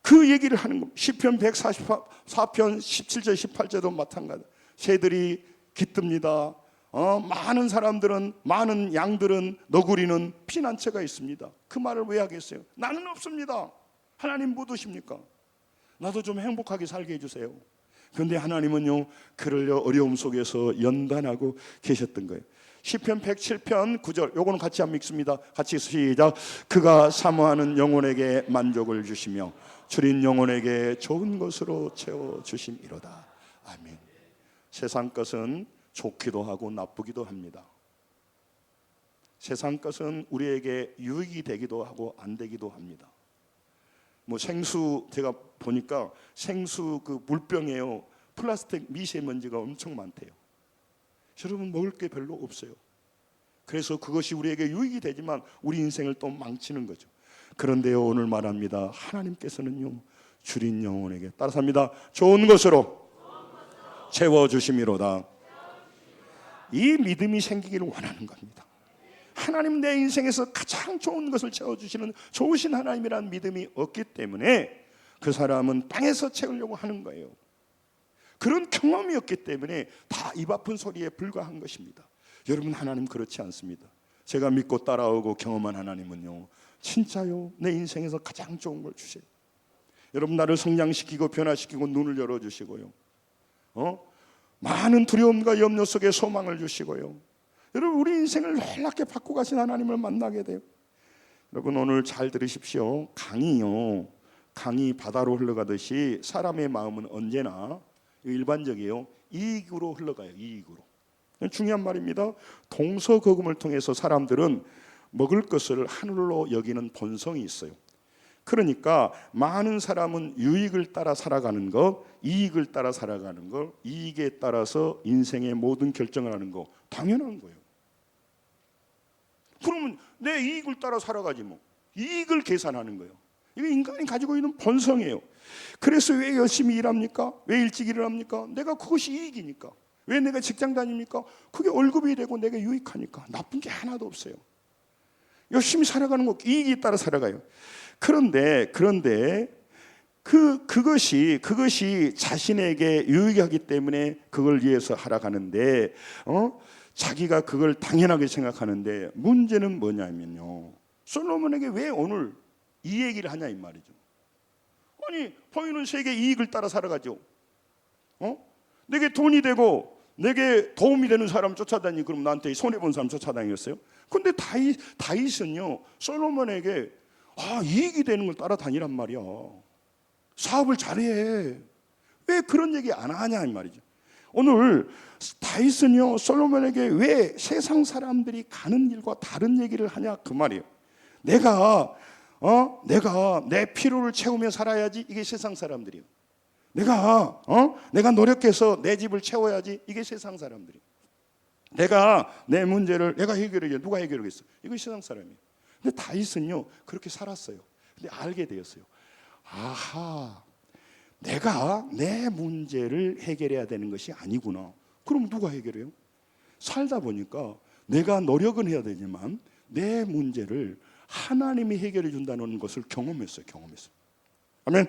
그 얘기를 하는 겁니다. 시편 144편 17절 18절도 마찬가지. 새들이 깃듭니다. 많은 사람들은, 많은 양들은, 너구리는 피난처가 있습니다. 그 말을 왜 하겠어요? 나는 없습니다. 하나님 못 오십니까? 나도 좀 행복하게 살게 해주세요. 그런데 하나님은요 그를 어려움 속에서 연단하고 계셨던 거예요. 시편 107편 9절 요거는 같이 한번 읽습니다. 같이 시작. 그가 사모하는 영혼에게 만족을 주시며 줄인 영혼에게 좋은 것으로 채워주심이로다. 아멘. 세상 것은 좋기도 하고 나쁘기도 합니다. 세상 것은 우리에게 유익이 되기도 하고 안 되기도 합니다. 뭐 생수 제가 보니까 생수 그 물병에요 플라스틱 미세먼지가 엄청 많대요. 여러분 먹을 게 별로 없어요. 그래서 그것이 우리에게 유익이 되지만 우리 인생을 또 망치는 거죠. 그런데요 오늘 말합니다. 하나님께서는요 줄인 영혼에게 따라서 합니다. 좋은 것으로 채워주심이로다. 이 믿음이 생기기를 원하는 겁니다. 하나님 내 인생에서 가장 좋은 것을 채워주시는 좋으신 하나님이라는 믿음이 없기 때문에 그 사람은 땅에서 채우려고 하는 거예요. 그런 경험이 없기 때문에 다 입 아픈 소리에 불과한 것입니다. 여러분 하나님 그렇지 않습니다. 제가 믿고 따라오고 경험한 하나님은요 진짜요 내 인생에서 가장 좋은 걸 주세요. 여러분 나를 성장시키고 변화시키고 눈을 열어주시고요 많은 두려움과 염려 속에 소망을 주시고요 여러분 우리 인생을 놀랍게 바꾸고 가신 하나님을 만나게 돼요. 여러분 오늘 잘 들으십시오. 강이 바다로 흘러가듯이 사람의 마음은 언제나 일반적이에요. 이익으로 흘러가요. 이익으로. 중요한 말입니다. 동서거금을 통해서 사람들은 먹을 것을 하늘로 여기는 본성이 있어요. 그러니까 많은 사람은 유익을 따라 살아가는 것, 이익을 따라 살아가는 것, 이익에 따라서 인생의 모든 결정을 하는 거 당연한 거예요. 그러면 내 이익을 따라 살아가지 뭐. 이익을 계산하는 거예요. 이거 인간이 가지고 있는 본성이에요. 그래서 왜 열심히 일합니까? 왜 일찍 일어납니까? 내가 그것이 이익이니까. 왜 내가 직장 다닙니까? 그게 월급이 되고 내가 유익하니까. 나쁜 게 하나도 없어요. 열심히 살아가는 거 이익에 따라 살아가요. 그런데 그것이 자신에게 유익하기 때문에 그걸 위해서 하라가는데 자기가 그걸 당연하게 생각하는데 문제는 뭐냐면요. 솔로몬에게 왜 오늘 이 얘기를 하냐 이 말이죠. 아니 보이는 세계 이익을 따라 살아가죠. 내게 돈이 되고 내게 도움이 되는 사람 쫓아다니 그럼 나한테 손해본 사람 쫓아다니겠어요? 근데 다윗은요 솔로몬에게 이익이 되는 걸 따라다니란 말이야. 사업을 잘해. 왜 그런 얘기 안 하냐 이 말이죠. 오늘 다윗은요 솔로몬에게 왜 세상 사람들이 가는 길과 다른 얘기를 하냐 그 말이에요. 내가 내 필요를 채우며 살아야지 이게 세상 사람들이에요. 내가 노력해서 내 집을 채워야지 이게 세상 사람들이에요. 내가 내 문제를 내가 해결해야 누가 해결하겠어? 이거 세상 사람이에요. 근데 다윗은요 그렇게 살았어요. 근데 알게 되었어요. 아하, 내가 내 문제를 해결해야 되는 것이 아니구나. 그럼 누가 해결해요? 살다 보니까 내가 노력은 해야 되지만 내 문제를 하나님이 해결해 준다는 것을 경험했어요. 아멘.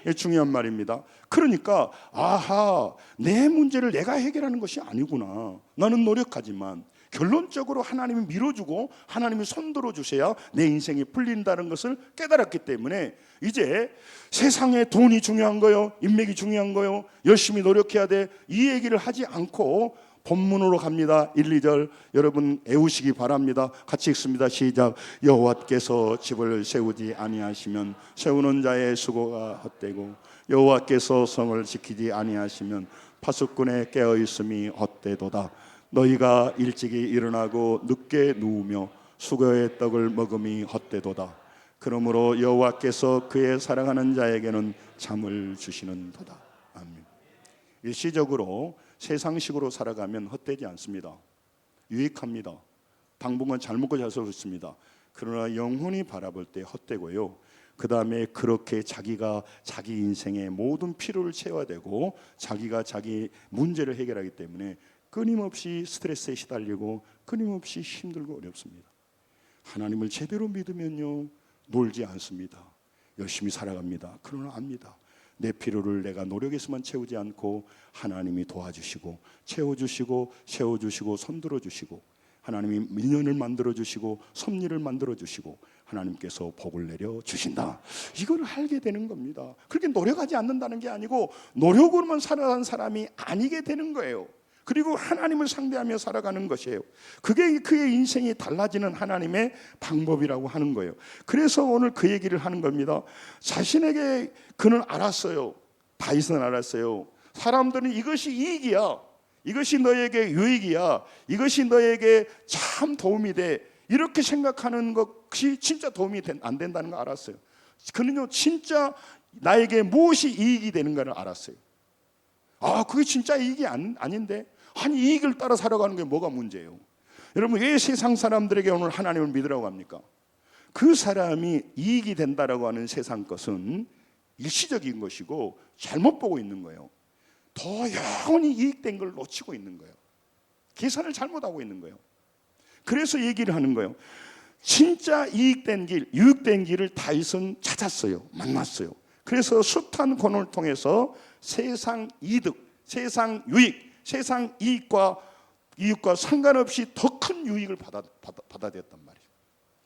이게 중요한 말입니다. 그러니까 아하, 내 문제를 내가 해결하는 것이 아니구나. 나는 노력하지만 결론적으로 하나님이 밀어주고 하나님이 손들어 주셔야 내 인생이 풀린다는 것을 깨달았기 때문에 이제 세상에 돈이 중요한 거요, 인맥이 중요한 거요, 열심히 노력해야 돼, 이 얘기를 하지 않고 본문으로 갑니다. 1, 2절 여러분 애우시기 바랍니다. 같이 읽습니다. 시작. 여호와께서 집을 세우지 아니하시면 세우는 자의 수고가 헛되고 여호와께서 성을 지키지 아니하시면 파수꾼의 깨어 있음이 헛되도다. 너희가 일찍이 일어나고 늦게 누우며 수고의 떡을 먹음이 헛되도다. 그러므로 여호와께서 그의 사랑하는 자에게는 잠을 주시는도다. 아멘. 일시적으로 세상식으로 살아가면 헛되지 않습니다. 유익합니다. 당분간 잘 먹고 잘 살았습니다. 그러나 영혼이 바라볼 때 헛되고요. 그 다음에 그렇게 자기가 자기 인생의 모든 필요를 채워야 되고 자기가 자기 문제를 해결하기 때문에 끊임없이 스트레스에 시달리고 끊임없이 힘들고 어렵습니다. 하나님을 제대로 믿으면요, 놀지 않습니다. 열심히 살아갑니다. 그러나 압니다. 내 필요를 내가 노력해서만 채우지 않고 하나님이 도와주시고 채워주시고 세워주시고 손들어주시고 하나님이 민연을 만들어주시고 섭리를 만들어주시고 하나님께서 복을 내려주신다. 이걸 알게 되는 겁니다. 그렇게 노력하지 않는다는 게 아니고 노력으로만 살아가는 사람이 아니게 되는 거예요. 그리고 하나님을 상대하며 살아가는 것이에요. 그게 그의 인생이 달라지는 하나님의 방법이라고 하는 거예요. 그래서 오늘 그 얘기를 하는 겁니다. 자신에게 그는 알았어요. 다윗은 알았어요. 사람들은 이것이 이익이야, 이것이 너에게 유익이야, 이것이 너에게 참 도움이 돼, 이렇게 생각하는 것이 진짜 도움이 안 된다는 걸 알았어요. 그는요, 진짜 나에게 무엇이 이익이 되는가를 알았어요. 아, 그게 진짜 이익이 아닌데, 아니 이익을 따라 살아가는 게 뭐가 문제예요? 여러분, 왜 세상 사람들에게 오늘 하나님을 믿으라고 합니까? 그 사람이 이익이 된다라고 하는 세상 것은 일시적인 것이고 잘못 보고 있는 거예요. 더 영원히 이익된 걸 놓치고 있는 거예요. 계산을 잘못하고 있는 거예요. 그래서 얘기를 하는 거예요. 진짜 이익된 길, 유익된 길을 다윗은 찾았어요. 만났어요. 그래서 숱한 권을 통해서 세상 이득, 세상 유익, 세상 이익과 상관없이 더 큰 유익을 받아들였단 말이에요.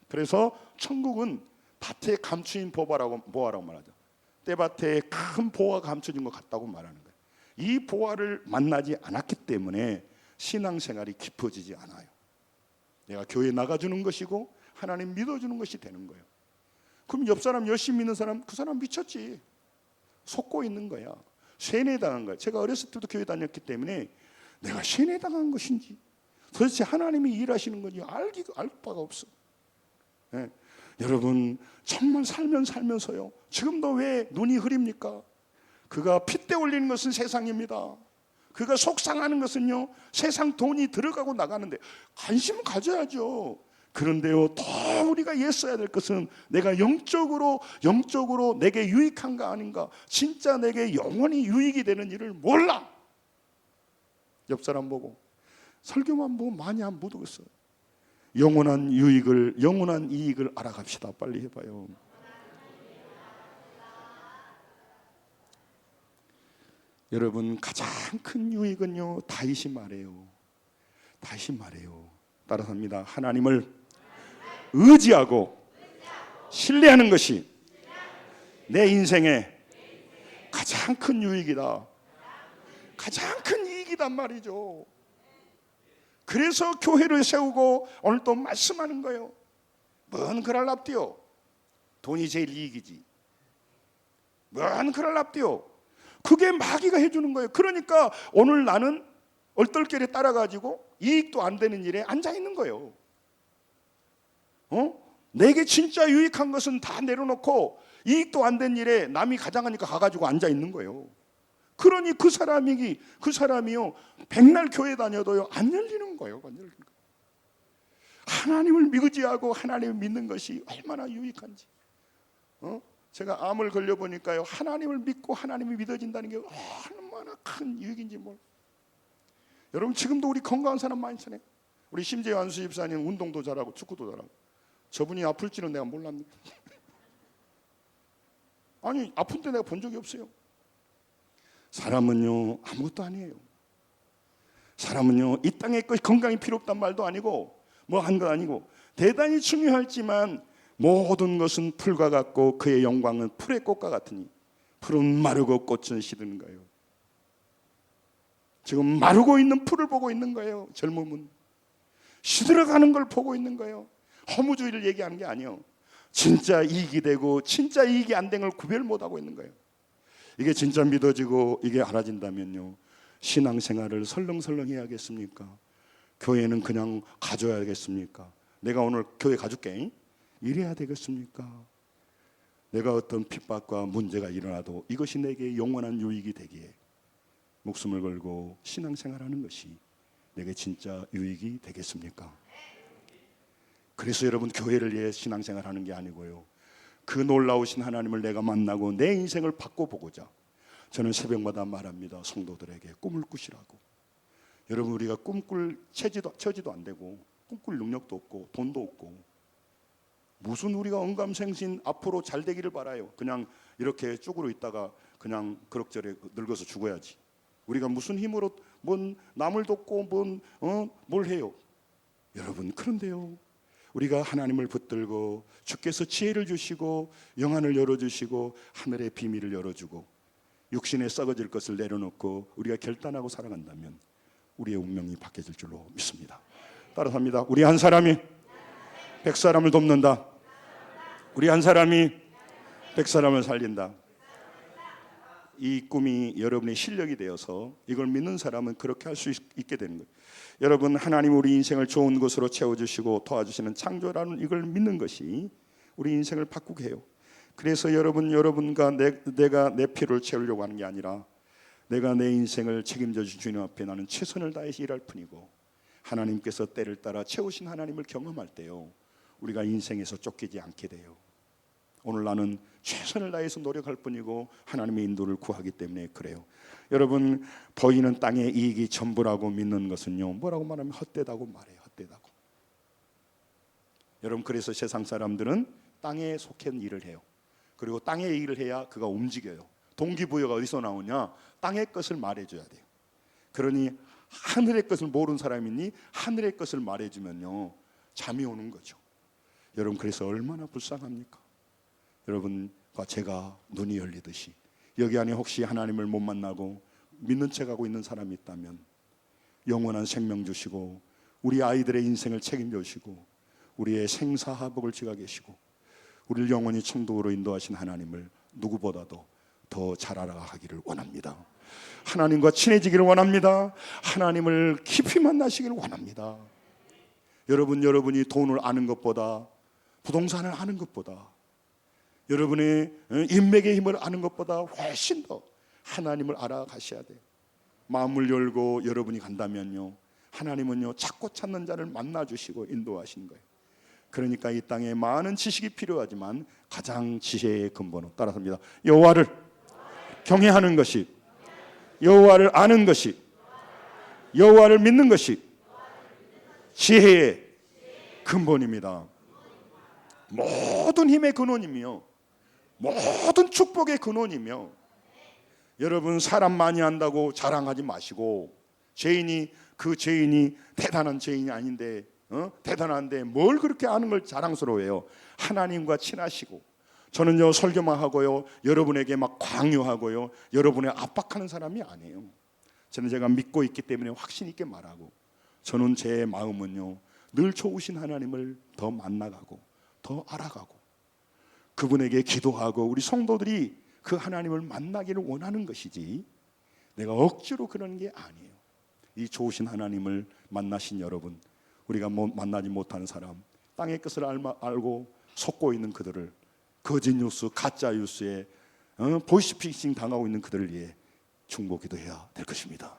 그래서 천국은 밭에 감추인 보화라고 말하죠. 때밭에 큰 보화가 감춰진 것 같다고 말하는 거예요. 이 보화를 만나지 않았기 때문에 신앙생활이 깊어지지 않아요. 내가 교회에 나가주는 것이고 하나님 믿어주는 것이 되는 거예요. 그럼 옆 사람 열심히 믿는 사람, 그 사람 미쳤지, 속고 있는 거야. 세뇌당한 거야. 제가 어렸을 때도 교회 다녔기 때문에 내가 세뇌당한 것인지 도대체 하나님이 일하시는 건지 알 바가 없어. 네. 여러분, 정말 살면서요, 지금도 왜 눈이 흐립니까? 그가 핏대 올리는 것은 세상입니다. 그가 속상하는 것은요, 세상 돈이 들어가고 나가는데 관심을 가져야죠. 그런데요, 더 우리가 애써야 될 것은 내가 영적으로 내게 유익한가 아닌가, 진짜 내게 영원히 유익이 되는 일을 몰라. 옆 사람 보고 설교만 뭐 많이 안 묻었어요. 영원한 이익을 알아갑시다. 빨리 해봐요. 여러분, 가장 큰 유익은요, 다윗이 말해요. 따라서 합니다. 하나님을 의지하고 신뢰하는 것이 내 인생의 가장 큰 유익이다. 가장 큰 이익이단 말이죠. 그래서 교회를 세우고 오늘 또 말씀하는 거예요. 뭔 그럴 납디요? 돈이 제일 이익이지. 뭔 그럴 납디요? 그게 마귀가 해주는 거예요. 그러니까 오늘 나는 얼떨결에 따라가지고 이익도 안 되는 일에 앉아 있는 거예요. 내게 진짜 유익한 것은 다 내려놓고 이익도 안 된 일에 남이 가장하니까 가가지고 앉아 있는 거예요. 그러니 그 사람이요, 백날 교회 다녀도요, 안 열리는 거예요. 하나님을 의지하고 하나님을 믿는 것이 얼마나 유익한지. 제가 암을 걸려보니까요, 하나님을 믿고 하나님이 믿어진다는 게 얼마나 큰 유익인지 몰라요. 여러분, 지금도 우리 건강한 사람 많잖아요. 우리 심재환 수집사님 운동도 잘하고 축구도 잘하고. 저분이 아플지는 내가 몰랐는데 아니, 아픈데 내가 본 적이 없어요. 사람은요, 아무것도 아니에요. 사람은요, 이 땅에 건강이 필요 없단 말도 아니고 뭐 한 거 아니고 대단히 중요하지만 모든 것은 풀과 같고 그의 영광은 풀의 꽃과 같으니 풀은 마르고 꽃은 시드는 거예요. 지금 마르고 있는 풀을 보고 있는 거예요. 젊음은 시들어가는 걸 보고 있는 거예요. 허무주의를 얘기하는 게 아니에요. 진짜 이익이 되고 진짜 이익이 안 된 걸 구별 못하고 있는 거예요. 이게 진짜 믿어지고 이게 알아진다면요, 신앙생활을 설렁설렁 해야겠습니까? 교회는 그냥 가져야겠습니까? 내가 오늘 교회 가줄게, 이래야 되겠습니까? 내가 어떤 핍박과 문제가 일어나도 이것이 내게 영원한 유익이 되기에 목숨을 걸고 신앙생활하는 것이 내게 진짜 유익이 되겠습니까? 그래서 여러분, 교회를 위해 신앙생활하는 게 아니고요, 그 놀라우신 하나님을 내가 만나고 내 인생을 바꿔보고자 저는 새벽마다 말합니다. 성도들에게 꿈을 꾸시라고. 여러분, 우리가 꿈꿀 처지도 안 되고 꿈꿀 능력도 없고 돈도 없고 무슨 우리가 언감생신 앞으로 잘 되기를 바라요. 그냥 이렇게 쭈그러 있다가 그냥 그럭저럭 늙어서 죽어야지. 우리가 무슨 힘으로 뭔 남을 돕고 뭘 해요. 여러분, 그런데요, 우리가 하나님을 붙들고 주께서 지혜를 주시고 영안을 열어주시고 하늘의 비밀을 열어주고 육신에 썩어질 것을 내려놓고 우리가 결단하고 살아간다면 우리의 운명이 바뀌어질 줄로 믿습니다. 따라합니다. 우리 한 사람이 100사람을 돕는다. 우리 한 사람이 100사람을 살린다. 이 꿈이 여러분의 실력이 되어서 이걸 믿는 사람은 그렇게 할 수 있게 되는 거예요. 여러분, 하나님 우리 인생을 좋은 것으로 채워주시고 도와주시는 창조라는 이걸 믿는 것이 우리 인생을 바꾸게 해요. 그래서 여러분과 내가 내 필요를 채우려고 하는 게 아니라 내가 내 인생을 책임져 주신 주님 앞에 나는 최선을 다해서 일할 뿐이고 하나님께서 때를 따라 채우신 하나님을 경험할 때요, 우리가 인생에서 쫓기지 않게 돼요. 오늘 나는 최선을 다해서 노력할 뿐이고 하나님의 인도를 구하기 때문에 그래요. 여러분, 보이는 땅의 이익이 전부라고 믿는 것은요, 뭐라고 말하면 헛되다고 말해요. 헛되다고. 여러분, 그래서 세상 사람들은 땅에 속한 일을 해요. 그리고 땅의 일을 해야 그가 움직여요. 동기부여가 어디서 나오냐? 땅의 것을 말해줘야 돼요. 그러니 하늘의 것을 모르는 사람이니 하늘의 것을 말해주면요, 잠이 오는 거죠. 여러분, 그래서 얼마나 불쌍합니까? 여러분과 제가 눈이 열리듯이 여기 안에 혹시 하나님을 못 만나고 믿는 척하고 있는 사람이 있다면 영원한 생명 주시고 우리 아이들의 인생을 책임져 주시고 우리의 생사화복을 지가 계시고 우리를 영원히 천국으로 인도하신 하나님을 누구보다도 더 잘 알아가기를 원합니다. 하나님과 친해지기를 원합니다. 하나님을 깊이 만나시기를 원합니다. 여러분이 돈을 아는 것보다, 부동산을 아는 것보다, 여러분의 인맥의 힘을 아는 것보다 훨씬 더 하나님을 알아가셔야 돼요. 마음을 열고 여러분이 간다면요, 하나님은요 찾고 찾는 자를 만나주시고 인도하시는 거예요. 그러니까 이 땅에 많은 지식이 필요하지만 가장 지혜의 근본은 따라서입니다. 여호와를 경외하는 것이, 여호와를 아는 것이, 여호와를 믿는 것이 지혜의 근본입니다. 모든 힘의 근원이며 모든 축복의 근원이며, 여러분, 사람 많이 한다고 자랑하지 마시고 그 죄인이 대단한 죄인이 아닌데 대단한데 뭘 그렇게 아는 걸 자랑스러워해요. 하나님과 친하시고, 저는요 설교만 하고요 여러분에게 막 강요하고요 여러분을 압박하는 사람이 아니에요. 저는 제가 믿고 있기 때문에 확신 있게 말하고, 저는 제 마음은요 늘 좋으신 하나님을 더 만나가고 더 알아가고 그분에게 기도하고 우리 성도들이 그 하나님을 만나기를 원하는 것이지 내가 억지로 그러는 게 아니에요. 이 좋으신 하나님을 만나신 여러분, 우리가 만나지 못하는 사람, 땅의 것을 알고 속고 있는 그들을, 거짓 뉴스, 가짜 뉴스에 보이스피싱 당하고 있는 그들을 위해 중보 기도해야 될 것입니다.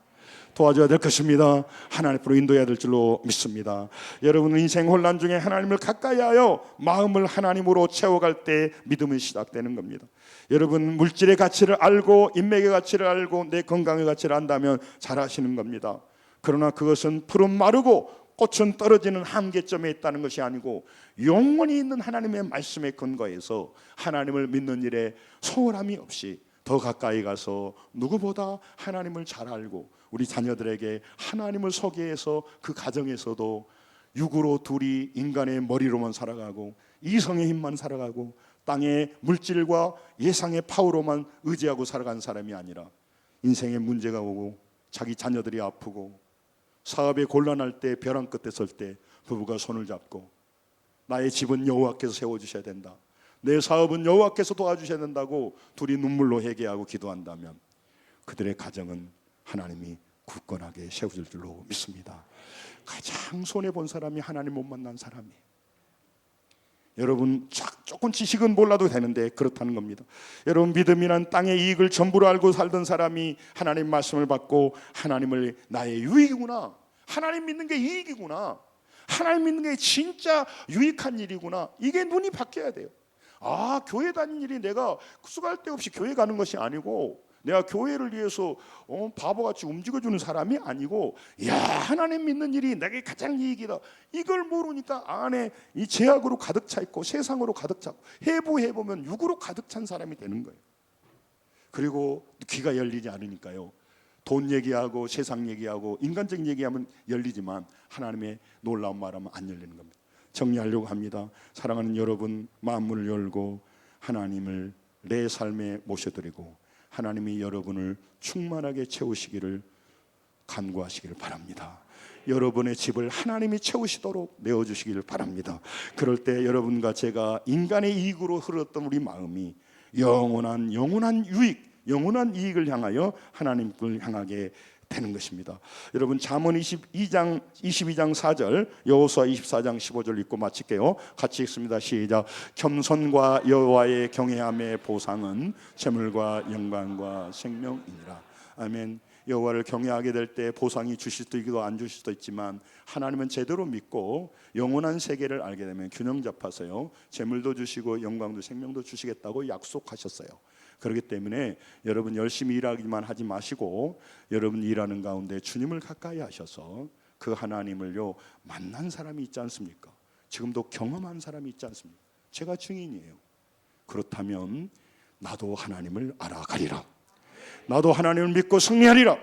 도와줘야 될 것입니다. 하나님 앞으로 인도해야 될 줄로 믿습니다. 여러분 인생 혼란 중에 하나님을 가까이하여 마음을 하나님으로 채워갈 때 믿음이 시작되는 겁니다. 여러분 물질의 가치를 알고 인맥의 가치를 알고 내 건강의 가치를 안다면 잘하시는 겁니다. 그러나 그것은 풀은 마르고 꽃은 떨어지는 한계점에 있다는 것이 아니고 영원히 있는 하나님의 말씀에 근거해서 하나님을 믿는 일에 소홀함이 없이 더 가까이 가서 누구보다 하나님을 잘 알고 우리 자녀들에게 하나님을 소개해서 그 가정에서도 육으로 둘이 인간의 머리로만 살아가고 이성의 힘만 살아가고 땅의 물질과 예상의 파워로만 의지하고 살아가는 사람이 아니라 인생에 문제가 오고 자기 자녀들이 아프고 사업에 곤란할 때 벼랑 끝에 설 때 부부가 손을 잡고 나의 집은 여호와께서 세워주셔야 된다, 내 사업은 여호와께서 도와주셔야 된다고 둘이 눈물로 회개하고 기도한다면 그들의 가정은 하나님이 굳건하게 세워줄 줄로 믿습니다. 가장 손해본 사람이 하나님 못 만난 사람이에요. 여러분 조금 지식은 몰라도 되는데 그렇다는 겁니다. 여러분 믿음이란 땅의 이익을 전부로 알고 살던 사람이 하나님 말씀을 받고 하나님을 나의 유익이구나, 하나님 믿는 게 이익이구나, 하나님 믿는 게 진짜 유익한 일이구나, 이게 눈이 바뀌어야 돼요. 아, 교회 다니는 일이 내가 수고할 데 없이 교회 가는 것이 아니고 내가 교회를 위해서 바보같이 움직여주는 사람이 아니고, 야, 하나님 믿는 일이 내게 가장 이익이다, 이걸 모르니까 안에 이 죄악으로 가득 차 있고 세상으로 가득 차고 해보면 육으로 가득 찬 사람이 되는 거예요. 그리고 귀가 열리지 않으니까요, 돈 얘기하고 세상 얘기하고 인간적인 얘기하면 열리지만 하나님의 놀라운 말하면 안 열리는 겁니다. 정리하려고 합니다. 사랑하는 여러분, 마음문을 열고 하나님을 내 삶에 모셔드리고 하나님이 여러분을 충만하게 채우시기를 간구하시기를 바랍니다. 여러분의 집을 하나님이 채우시도록 내어주시기를 바랍니다. 그럴 때 여러분과 제가 인간의 이익으로 흘렀던 우리 마음이 영원한 유익, 영원한 이익을 향하여 하나님을 향하게 되는 것입니다. 여러분 잠언 22장 4절, 여호수아 24장 15절 읽고 마칠게요. 같이 읽습니다. 시작. 겸손과 여호와의 경외함의 보상은 재물과 영광과 생명이니라. 아멘. 여호와를 경외하게 될 때 보상이 주실 수도 있고 안 주실 수도 있지만 하나님은 제대로 믿고 영원한 세계를 알게 되면 균형 잡아서요 재물도 주시고 영광도 생명도 주시겠다고 약속하셨어요. 그렇기 때문에 여러분 열심히 일하기만 하지 마시고 여러분 일하는 가운데 주님을 가까이 하셔서 그 하나님을요 만난 사람이 있지 않습니까? 지금도 경험한 사람이 있지 않습니까? 제가 증인이에요. 그렇다면 나도 하나님을 알아가리라, 나도 하나님을 믿고 승리하리라.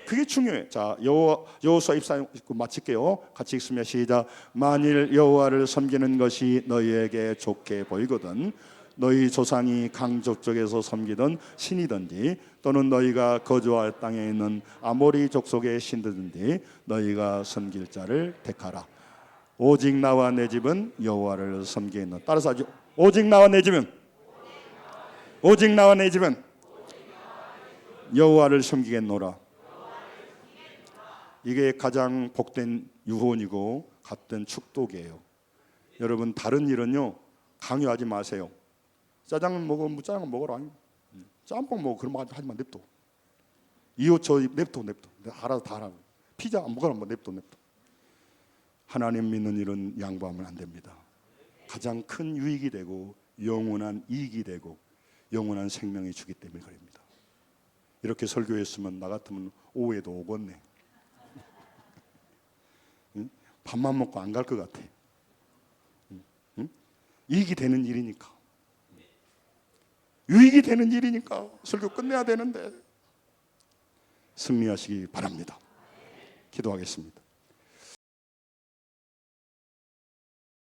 그게 중요해. 자, 여호수아 24장 읽고 마칠게요. 같이 읽습니다. 시작. 만일 여호와를 섬기는 것이 너희에게 좋게 보이거든 너희 조상이 강족쪽에서 섬기던 신이든지 또는 너희가 거주할 땅에 있는 아모리 족속의 신들든지 너희가 섬길 자를 택하라. 오직 나와 내 집은 여호와를 섬기는. 따라서 하죠. 오직 나와 내 집은 여호와를 섬기겠노라. 이게 가장 복된 유언이고 값된 축복이에요. 여러분 다른 일은요 강요하지 마세요. 짜장면 먹어, 짜장면 먹어라. 짬뽕 먹어, 그런 말 하지 마. 냅둬. 이 옷 저 냅둬. 알아서 다 하라고. 피자 안 먹어라, 뭐 냅둬. 하나님 믿는 일은 양보하면 안 됩니다. 가장 큰 유익이 되고 영원한 이익이 되고 영원한 생명이 주기 때문에 그럽니다. 이렇게 설교했으면 나 같으면 오후에도 오겠네. 응? 밥만 먹고 안 갈 것 같아. 응? 이익이 되는 일이니까. 유익이 되는 일이니까 설교 끝내야 되는데 승리하시기 바랍니다. 기도하겠습니다.